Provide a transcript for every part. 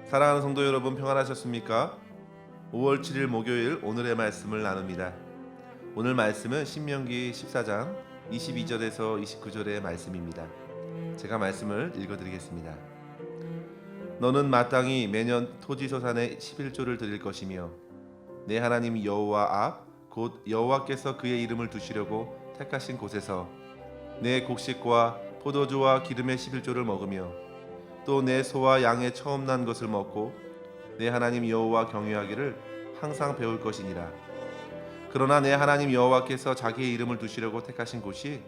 사랑하는 성도 여러분, 평안하셨습니까? 5월 7일 목요일 오늘의 말씀을 나눕니다. 오늘 말씀은 신명기 14장 22절에서 29절의 말씀입니다. 제가 말씀을 읽어드리겠습니다. 너는 마땅히 매년 토지소산의 11조를 드릴 것이며 내 하나님 여호와 앞 곧 여호와께서 그의 이름을 두시려고 택하신 곳에서 내 곡식과 포도주와 기름의 11조를 먹으며 또 내 소와 양의 처음 난 것을 먹고 내 하나님 여호와 경외하기를 항상 배울 것이니라. 그러나 내 하나님 여호와께서 자기의 이름을 두시려고 택하신 곳이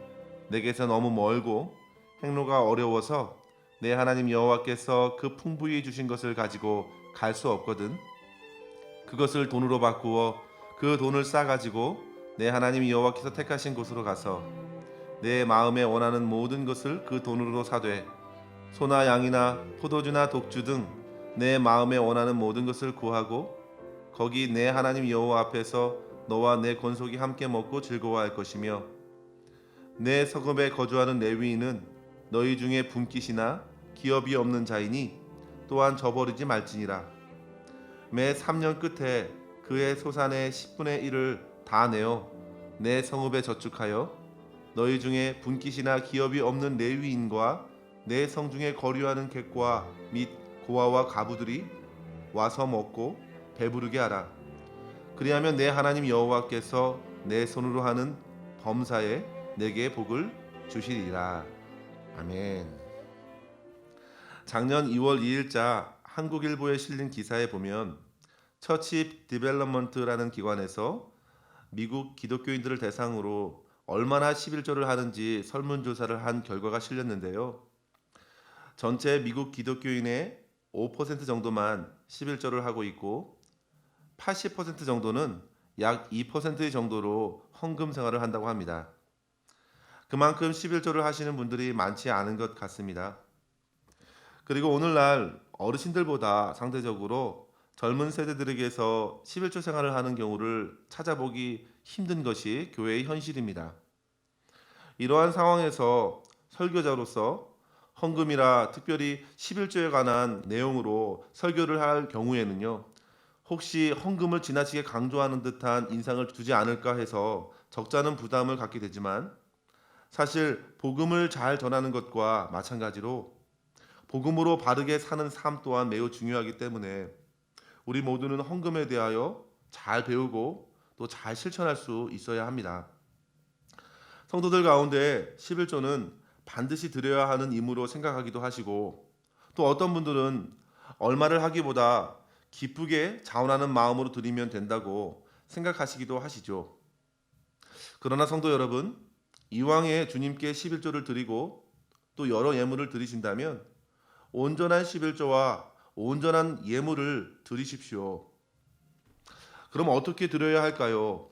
내게서 너무 멀고 행로가 어려워서 내 하나님 여호와께서 그 풍부히 주신 것을 가지고 갈 수 없거든. 그것을 돈으로 바꾸어 그 돈을 싸가지고 내 하나님 여호와께서 택하신 곳으로 가서 내 마음에 원하는 모든 것을 그 돈으로 사되 소나 양이나 포도주나 독주 등 내 마음에 원하는 모든 것을 구하고 거기 내 하나님 여호와 앞에서 너와 내 권속이 함께 먹고 즐거워할 것이며 내 성읍에 거주하는 레위인은 너희 중에 분깃이나 기업이 없는 자이니 또한 저버리지 말지니라. 매 3년 끝에 그의 소산의 10분의 1을 다 내어 내 성읍에 저축하여 너희 중에 분깃이나 기업이 없는 레위인과 내 성중에 거류하는 객과 및 고아와 가부들이 와서 먹고 배부르게 하라. 그리하면 내 하나님 여호와께서 내 손으로 하는 범사에 내게 복을 주시리라. 아멘. 작년 2월 2일자 한국일보에 실린 기사에 보면 처치 디벨롭먼트라는 기관에서 미국 기독교인들을 대상으로 얼마나 11조를 하는지 설문조사를 한 결과가 실렸는데요. 전체 미국 기독교인의 5% 정도만 11조를 하고 있고 80% 정도는 약 2% 정도로 헌금 생활을 한다고 합니다. 그만큼 11조를 하시는 분들이 많지 않은 것 같습니다. 그리고 오늘날 어르신들보다 상대적으로 젊은 세대들에게서 11조 생활을 하는 경우를 찾아보기 힘든 것이 교회의 현실입니다. 이러한 상황에서 설교자로서 헌금이라 특별히 11조에 관한 내용으로 설교를 할 경우에는요, 혹시 헌금을 지나치게 강조하는 듯한 인상을 주지 않을까 해서 적잖은 부담을 갖게 되지만 사실 복음을 잘 전하는 것과 마찬가지로 복음으로 바르게 사는 삶 또한 매우 중요하기 때문에 우리 모두는 헌금에 대하여 잘 배우고 또 잘 실천할 수 있어야 합니다. 성도들 가운데 11조는 반드시 드려야 하는 임무로 생각하기도 하시고 또 어떤 분들은 얼마를 하기보다 기쁘게 자원하는 마음으로 드리면 된다고 생각하시기도 하시죠. 그러나 성도 여러분, 이왕에 주님께 11조를 드리고 또 여러 예물을 드리신다면 온전한 11조와 온전한 예물을 드리십시오. 그럼 어떻게 드려야 할까요?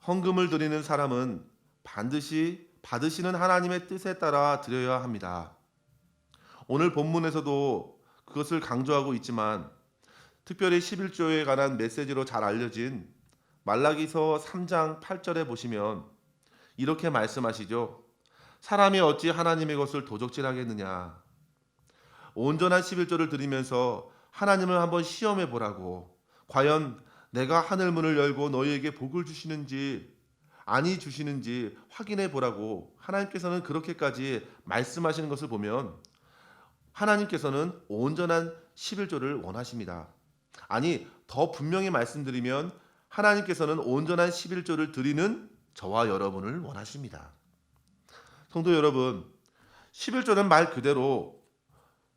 헌금을 드리는 사람은 반드시 받으시는 하나님의 뜻에 따라 드려야 합니다. 오늘 본문에서도 그것을 강조하고 있지만 특별히 11조에 관한 메시지로 잘 알려진 말라기서 3장 8절에 보시면 이렇게 말씀하시죠. 사람이 어찌 하나님의 것을 도적질하겠느냐. 온전한 11조를 드리면서 하나님을 한번 시험해 보라고. 과연 내가 하늘 문을 열고 너희에게 복을 주시는지 아니 주시는지 확인해 보라고 하나님께서는 그렇게까지 말씀하시는 것을 보면 하나님께서는 온전한 11조를 원하십니다. 아니 더 분명히 말씀드리면 하나님께서는 온전한 11조를 드리는 저와 여러분을 원하십니다. 성도 여러분, 11조는 말 그대로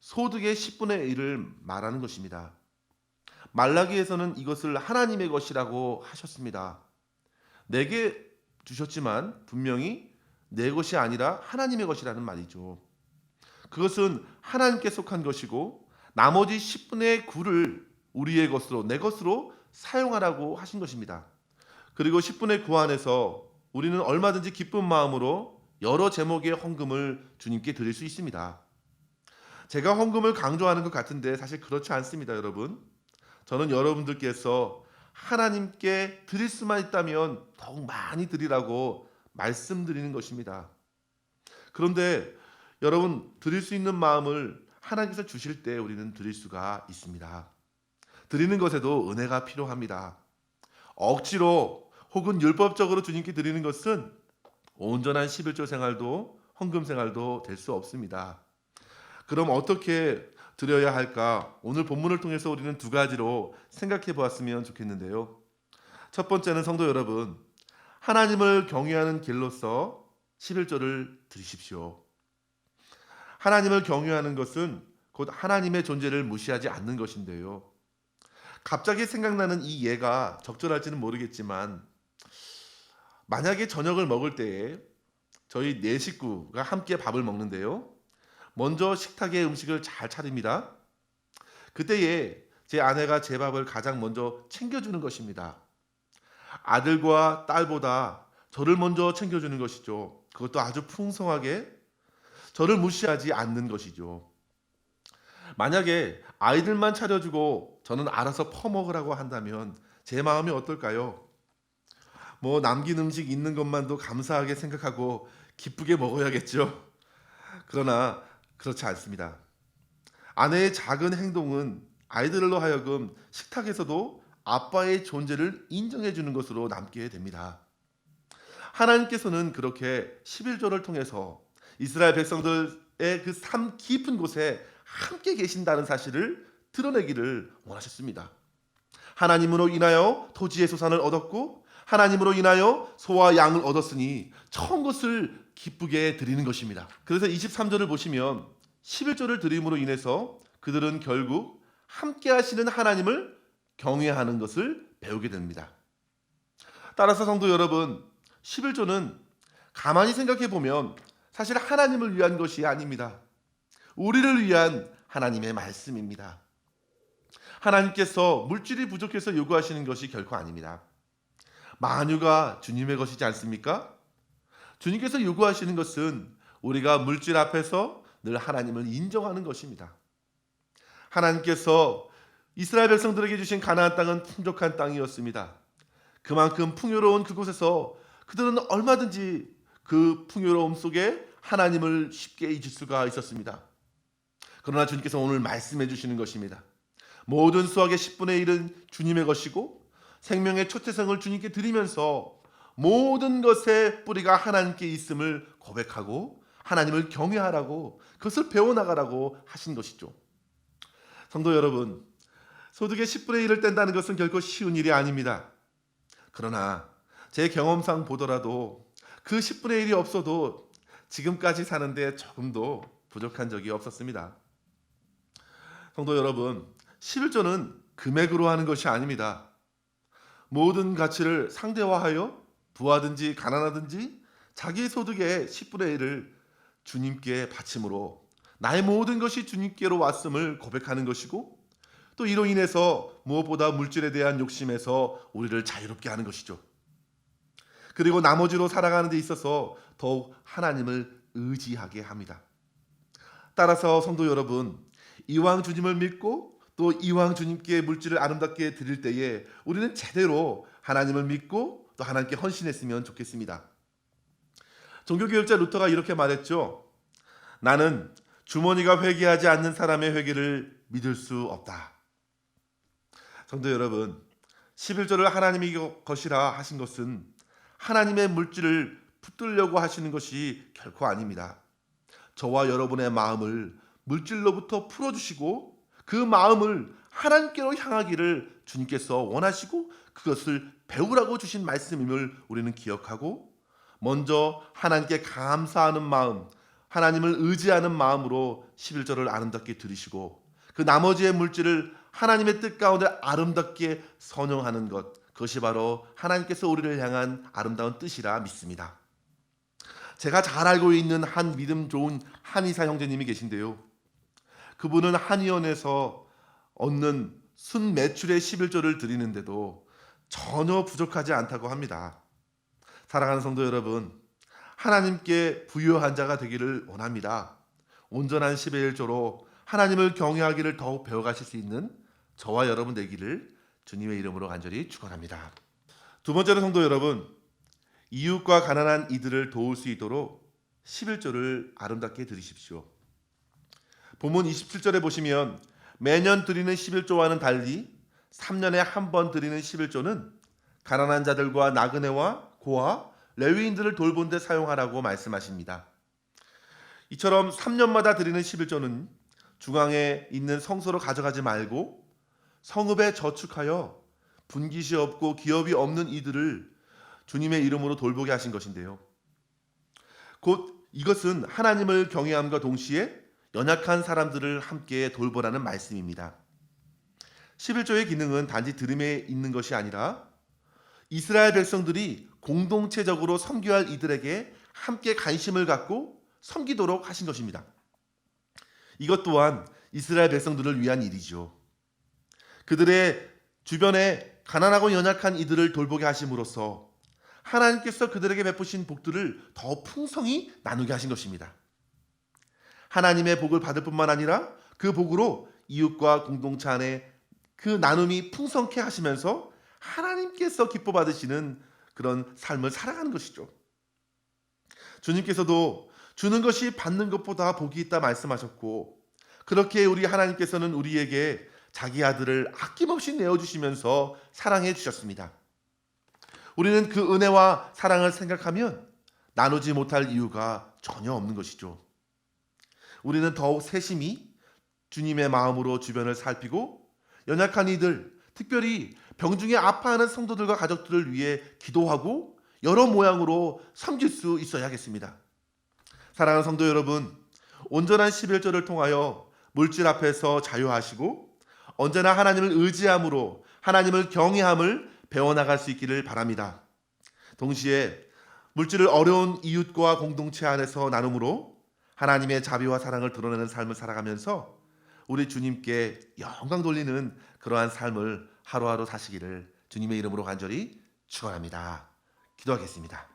소득의 10분의 1을 말하는 것입니다. 말라기에서는 이것을 하나님의 것이라고 하셨습니다. 내게 주셨지만 분명히 내 것이 아니라 하나님의 것이라는 말이죠. 그것은 하나님께 속한 것이고 나머지 10분의 9를 우리의 것으로 내 것으로 사용하라고 하신 것입니다. 그리고 10분의 9 안에서 우리는 얼마든지 기쁜 마음으로 여러 제목의 헌금을 주님께 드릴 수 있습니다. 제가 헌금을 강조하는 것 같은데 사실 그렇지 않습니다, 여러분. 저는 여러분들께서 하나님께 드릴 수만 있다면 더욱 많이 드리라고 말씀드리는 것입니다. 그런데 여러분, 드릴 수 있는 마음을 하나님께서 주실 때 우리는 드릴 수가 있습니다. 드리는 것에도 은혜가 필요합니다. 억지로 혹은 율법적으로 주님께 드리는 것은 온전한 11조 생활도 헌금 생활도 될 수 없습니다. 그럼 어떻게 드려야 할까? 오늘 본문을 통해서 우리는 두 가지로 생각해 보았으면 좋겠는데요. 첫 번째는 성도 여러분, 하나님을 경외하는 길로서 11조를 드리십시오. 하나님을 경외하는 것은 곧 하나님의 존재를 무시하지 않는 것인데요. 갑자기 생각나는 이 예가 적절할지는 모르겠지만 만약에 저녁을 먹을 때에 저희 네 식구가 함께 밥을 먹는데요. 먼저 식탁에 음식을 잘 차립니다. 그때에 제 아내가 제 밥을 가장 먼저 챙겨주는 것입니다. 아들과 딸보다 저를 먼저 챙겨주는 것이죠. 그것도 아주 풍성하게 저를 무시하지 않는 것이죠. 만약에 아이들만 차려주고 저는 알아서 퍼먹으라고 한다면 제 마음이 어떨까요? 뭐 남긴 음식 있는 것만도 감사하게 생각하고 기쁘게 먹어야겠죠. 그러나 그렇지 않습니다. 아내의 작은 행동은 아이들로 하여금 식탁에서도 아빠의 존재를 인정해 주는 것으로 남게 됩니다. 하나님께서는 그렇게 11조를 통해서 이스라엘 백성들의 그 삶 깊은 곳에 함께 계신다는 사실을 드러내기를 원하셨습니다. 하나님으로 인하여 토지의 소산을 얻었고 하나님으로 인하여 소와 양을 얻었으니 처음 것을 기쁘게 드리는 것입니다. 그래서 23절을 보시면 11조를 드림으로 인해서 그들은 결국 함께 하시는 하나님을 경외하는 것을 배우게 됩니다. 따라서 성도 여러분, 11조는 가만히 생각해 보면 사실 하나님을 위한 것이 아닙니다. 우리를 위한 하나님의 말씀입니다. 하나님께서 물질이 부족해서 요구하시는 것이 결코 아닙니다. 만유가 주님의 것이지 않습니까? 주님께서 요구하시는 것은 우리가 물질 앞에서 늘 하나님을 인정하는 것입니다. 하나님께서 이스라엘 백성들에게 주신 가나안 땅은 풍족한 땅이었습니다. 그만큼 풍요로운 그곳에서 그들은 얼마든지 그 풍요로움 속에 하나님을 쉽게 잊을 수가 있었습니다. 그러나 주님께서 오늘 말씀해 주시는 것입니다. 모든 수확의 10분의 1은 주님의 것이고 생명의 초태성을 주님께 드리면서 모든 것의 뿌리가 하나님께 있음을 고백하고 하나님을 경외하라고 그것을 배워나가라고 하신 것이죠. 성도 여러분, 소득의 10분의 1을 뗀다는 것은 결코 쉬운 일이 아닙니다. 그러나 제 경험상 보더라도 그 10분의 1이 없어도 지금까지 사는데 조금도 부족한 적이 없었습니다. 성도 여러분, 11조는 금액으로 하는 것이 아닙니다. 모든 가치를 상대화하여 부하든지 가난하든지 자기 소득의 10분의 1을 주님께 바침으로 나의 모든 것이 주님께로 왔음을 고백하는 것이고 또 이로 인해서 무엇보다 물질에 대한 욕심에서 우리를 자유롭게 하는 것이죠. 그리고 나머지로 살아가는 데 있어서 더욱 하나님을 의지하게 합니다. 따라서 성도 여러분, 이왕 주님을 믿고 또 이왕 주님께 물질을 아름답게 드릴 때에 우리는 제대로 하나님을 믿고 또 하나님께 헌신했으면 좋겠습니다. 종교개혁자 루터가 이렇게 말했죠. 나는 주머니가 회개하지 않는 사람의 회개를 믿을 수 없다. 성도 여러분, 11조를 하나님이 것이라 하신 것은 하나님의 물질을 붙들려고 하시는 것이 결코 아닙니다. 저와 여러분의 마음을 물질로부터 풀어주시고 그 마음을 하나님께로 향하기를 주님께서 원하시고 그것을 배우라고 주신 말씀임을 우리는 기억하고 먼저 하나님께 감사하는 마음, 하나님을 의지하는 마음으로 11조를 아름답게 드리시고 그 나머지의 물질을 하나님의 뜻 가운데 아름답게 선용하는 것, 그것이 바로 하나님께서 우리를 향한 아름다운 뜻이라 믿습니다. 제가 잘 알고 있는 한 믿음 좋은 한의사 형제님이 계신데요. 그분은 한의원에서 얻는 순매출의 11조를 드리는데도 전혀 부족하지 않다고 합니다. 사랑하는 성도 여러분, 하나님께 부유한 자가 되기를 원합니다. 온전한 10의 1조로 하나님을 경외하기를 더욱 배워가실 수 있는 저와 여러분 되기를 주님의 이름으로 간절히 축원합니다. 두 번째로 성도 여러분, 이웃과 가난한 이들을 도울 수 있도록 11조를 아름답게 드리십시오. 본문 27절에 보시면 매년 드리는 11조와는 달리 3년에 한 번 드리는 11조는 가난한 자들과 나그네와 고아, 레위인들을 돌본 데 사용하라고 말씀하십니다. 이처럼 3년마다 드리는 11조는 중앙에 있는 성소로 가져가지 말고 성읍에 저축하여 분깃이 없고 기업이 없는 이들을 주님의 이름으로 돌보게 하신 것인데요. 곧 이것은 하나님을 경외함과 동시에 연약한 사람들을 함께 돌보라는 말씀입니다. 11조의 기능은 단지 드림에 있는 것이 아니라 이스라엘 백성들이 공동체적으로 섬겨야 할 이들에게 함께 관심을 갖고 섬기도록 하신 것입니다. 이것 또한 이스라엘 백성들을 위한 일이죠. 그들의 주변에 가난하고 연약한 이들을 돌보게 하심으로써 하나님께서 그들에게 베푸신 복들을 더 풍성히 나누게 하신 것입니다. 하나님의 복을 받을 뿐만 아니라 그 복으로 이웃과 공동체 안에 그 나눔이 풍성케 하시면서 하나님께서 기뻐 받으시는 그런 삶을 살아가는 것이죠. 주님께서도 주는 것이 받는 것보다 복이 있다 말씀하셨고, 그렇게 우리 하나님께서는 우리에게 자기 아들을 아낌없이 내어주시면서 사랑해 주셨습니다. 우리는 그 은혜와 사랑을 생각하면 나누지 못할 이유가 전혀 없는 것이죠. 우리는 더욱 세심히 주님의 마음으로 주변을 살피고 연약한 이들, 특별히 병중에 아파하는 성도들과 가족들을 위해 기도하고 여러 모양으로 섬길 수 있어야겠습니다. 사랑하는 성도 여러분, 온전한 11조를 통하여 물질 앞에서 자유하시고 언제나 하나님을 의지함으로 하나님을 경외함을 배워나갈 수 있기를 바랍니다. 동시에 물질을 어려운 이웃과 공동체 안에서 나눔으로 하나님의 자비와 사랑을 드러내는 삶을 살아가면서 우리 주님께 영광 돌리는 그러한 삶을 하루하루 사시기를 주님의 이름으로 간절히 축원합니다. 기도하겠습니다.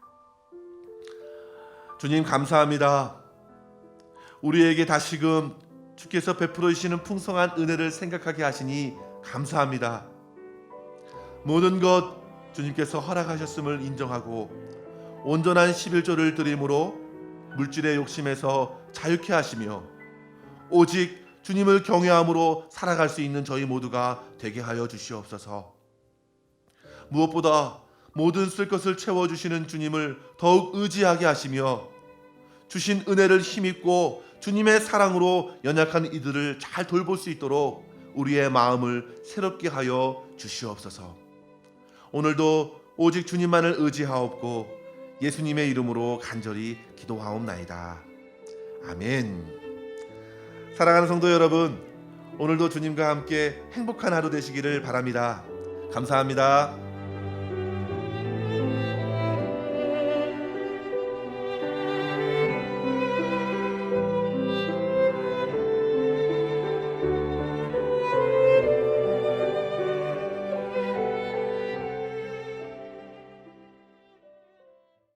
주님 감사합니다. 우리에게 다시금 주께서 베풀어 주시는 풍성한 은혜를 생각하게 하시니 감사합니다. 모든 것 주님께서 허락하셨음을 인정하고 온전한 11조를 드림으로 물질의 욕심에서 자유케 하시며 오직 주님을 경외함으로 살아갈 수 있는 저희 모두가 되게 하여 주시옵소서. 무엇보다 모든 쓸 것을 채워주시는 주님을 더욱 의지하게 하시며 주신 은혜를 힘입고 주님의 사랑으로 연약한 이들을 잘 돌볼 수 있도록 우리의 마음을 새롭게 하여 주시옵소서. 오늘도 오직 주님만을 의지하옵고 예수님의 이름으로 간절히 기도하옵나이다. 아멘. 사랑하는 성도 여러분, 오늘도 주님과 함께 행복한 하루 되시기를 바랍니다. 감사합니다.